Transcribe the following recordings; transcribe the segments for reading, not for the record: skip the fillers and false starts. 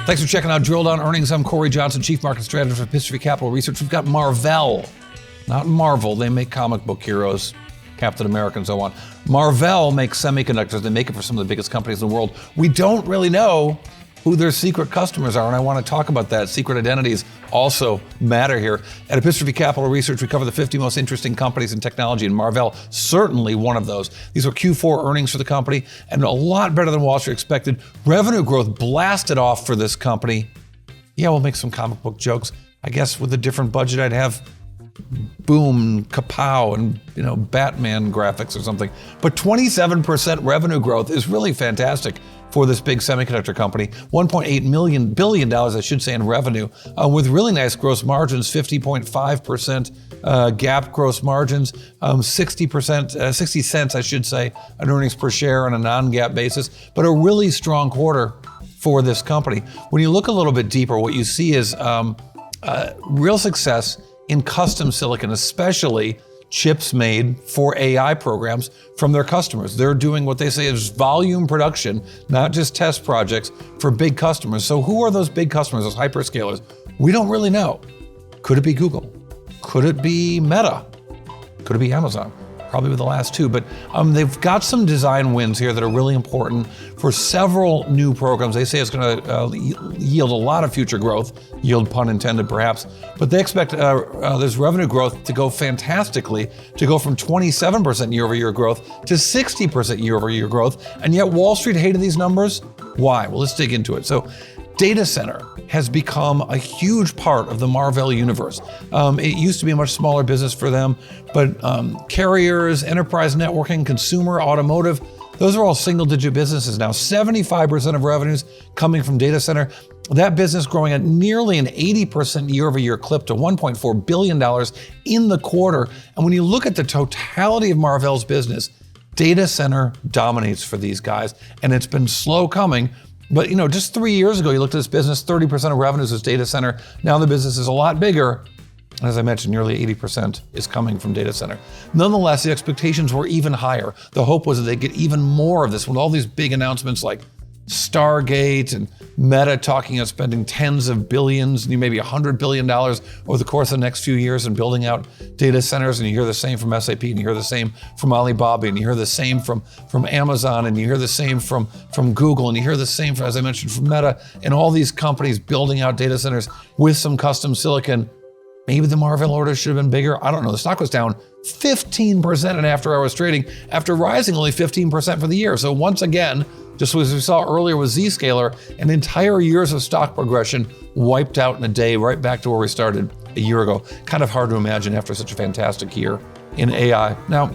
Thanks for checking out Drill Down Earnings. I'm Cory Johnson, Chief Market Strategist for Epistrophy Capital Research. We've got Marvell, not Marvel. They make comic book heroes, Captain America and so on. Marvell makes semiconductors. They make it for some of the biggest companies in the world. We don't really know who their secret customers are, and I want to talk about that. Secret identities also matter here. At Epistrophy Capital Research, we cover the 50 most interesting companies in technology, and Marvell certainly one of those. These were Q4 earnings for the company, and a lot better than Wall Street expected. Revenue growth blasted off for this company. Yeah, we'll make some comic book jokes. I guess with a different budget, I'd have boom, kapow, and Batman graphics or something. But 27% revenue growth is really fantastic for this big semiconductor company. $1.8 billion, I should say, in revenue, with really nice gross margins, 50.5% GAAP gross margins, 60 cents, I should say, an earnings per share on a non-GAAP basis, but a really strong quarter for this company. When you look a little bit deeper, what you see is real success in custom silicon, especially chips made for AI programs from their customers. They're doing what they say is volume production, not just test projects for big customers. So who are those big customers, those hyperscalers? We don't really know. Could it be Google? Could it be Meta? Could it be Amazon? Probably with the last two, but they've got some design wins here that are really important for several new programs. They say it's going to yield a lot of future growth, yield pun intended perhaps, but they expect this revenue growth to go fantastically, to go from 27% year-over-year growth to 60% year-over-year growth, and yet Wall Street hated these numbers. Why? Well, let's dig into it. So, data center has become a huge part of the Marvell universe. It used to be a much smaller business for them, but carriers, enterprise networking, consumer, automotive, those are all single-digit businesses now. 75% of revenues coming from data center. That business growing at nearly an 80% year-over-year clip to $1.4 billion in the quarter. And when you look at the totality of Marvell's business, data center dominates for these guys, and it's been slow coming. But just 3 years ago, you looked at this business, 30% of revenues was data center. Now the business is a lot bigger. As I mentioned, nearly 80% is coming from data center. Nonetheless, the expectations were even higher. The hope was that they'd get even more of this with all these big announcements like Stargate and Meta talking about spending tens of billions, maybe $100 billion over the course of the next few years in building out data centers. And you hear the same from SAP, and you hear the same from Alibaba, and you hear the same from Amazon, and you hear the same from Google, and you hear the same, as I mentioned, from Meta, and all these companies building out data centers with some custom silicon. Maybe the Marvell order should have been bigger. I don't know. The stock was down 15% in after-hours trading after rising only 15% for the year. So once again, just as we saw earlier with Zscaler, an entire years of stock progression wiped out in a day, right back to where we started a year ago. Kind of hard to imagine after such a fantastic year in AI. Now,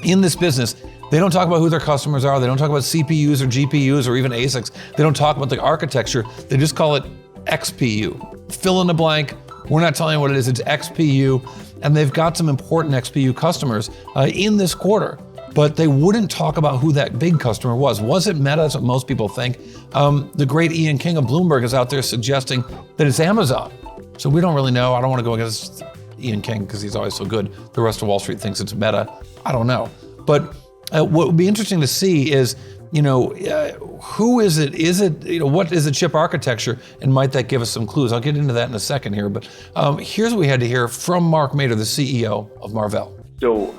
in this business, they don't talk about who their customers are. They don't talk about CPUs or GPUs or even ASICs. They don't talk about the architecture. They just call it XPU. Fill in the blank. We're not telling you what it is. It's XPU. And they've got some important XPU customers in this quarter. But they wouldn't talk about who that big customer was. Was it Meta? That's what most people think. The great Ian King of Bloomberg is out there suggesting that it's Amazon. So we don't really know. I don't want to go against Ian King because he's always so good. The rest of Wall Street thinks it's Meta. I don't know. But what would be interesting to see is, who is it? Is it, what is the chip architecture? And might that give us some clues? I'll get into that in a second here. But here's what we had to hear from Mark Mader, the CEO of Marvell. So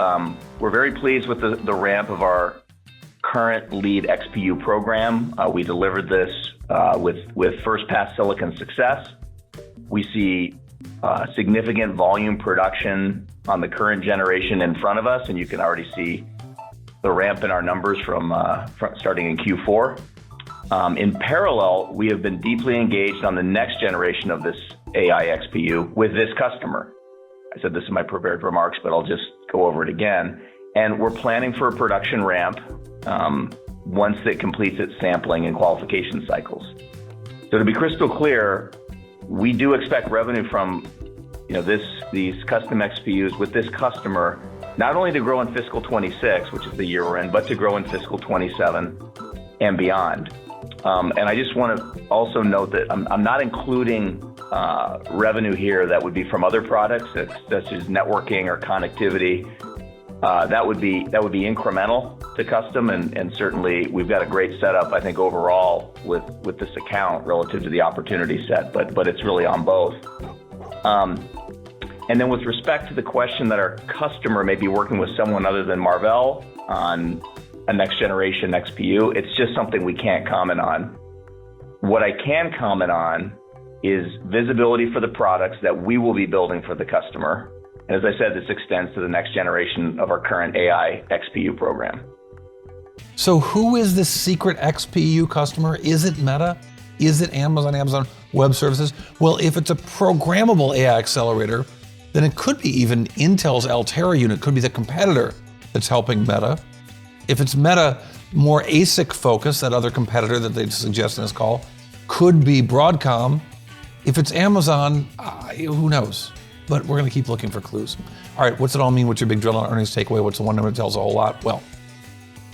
we're very pleased with the ramp of our current lead XPU program. We delivered this with first pass silicon success. We see significant volume production on the current generation in front of us, and you can already see the ramp in our numbers from starting in Q4. In parallel, we have been deeply engaged on the next generation of this AI XPU with this customer. I said this in my prepared remarks, but I'll just go over it again. And we're planning for a production ramp once it completes its sampling and qualification cycles. So to be crystal clear, we do expect revenue from these custom XPUs with this customer, not only to grow in fiscal 26, which is the year we're in, but to grow in fiscal 27 and beyond. And I just want to also note that I'm not including revenue here that would be from other products such as networking or connectivity. that would be incremental to custom, and certainly we've got a great setup, I think, overall with this account relative to the opportunity set, but it's really on both. And then with respect to the question that our customer may be working with someone other than Marvell on a next generation XPU, it's just something we can't comment on. What I can comment on is visibility for the products that we will be building for the customer. And as I said, this extends to the next generation of our current AI XPU program. So who is this secret XPU customer? Is it Meta? Is it Amazon Web Services? Well, if it's a programmable AI accelerator, then it could be even Intel's Altera unit, could be the competitor that's helping Meta. If it's Meta, more ASIC focused, that other competitor that they suggest in this call, could be Broadcom. If it's Amazon, who knows? But we're gonna keep looking for clues. All right, what's it all mean? What's your big drill on earnings takeaway? What's the one number that tells a whole lot? Well,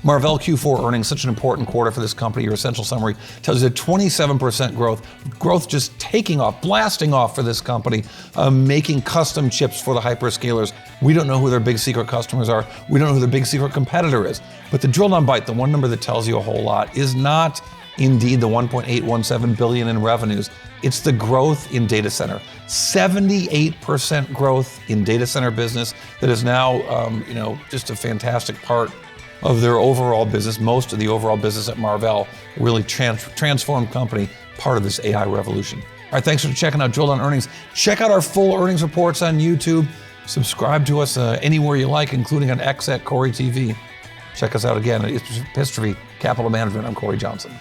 Marvell Q4 earnings, such an important quarter for this company. Your essential summary tells you that 27% growth just taking off, blasting off for this company, making custom chips for the hyperscalers. We don't know who their big secret customers are. We don't know who their big secret competitor is. But the drill down bite, the one number that tells you a whole lot, is not indeed the 1.817 billion in revenues. It's the growth in data center. 78% growth in data center business that is now, just a fantastic part of their overall business, most of the overall business at Marvell, really transformed company, part of this AI revolution. All right, thanks for checking out Drill Down Earnings. Check out our full earnings reports on YouTube. Subscribe to us anywhere you like, including on X at Cory TV. Check us out again at Epistrophy Capital Management. I'm Cory Johnson.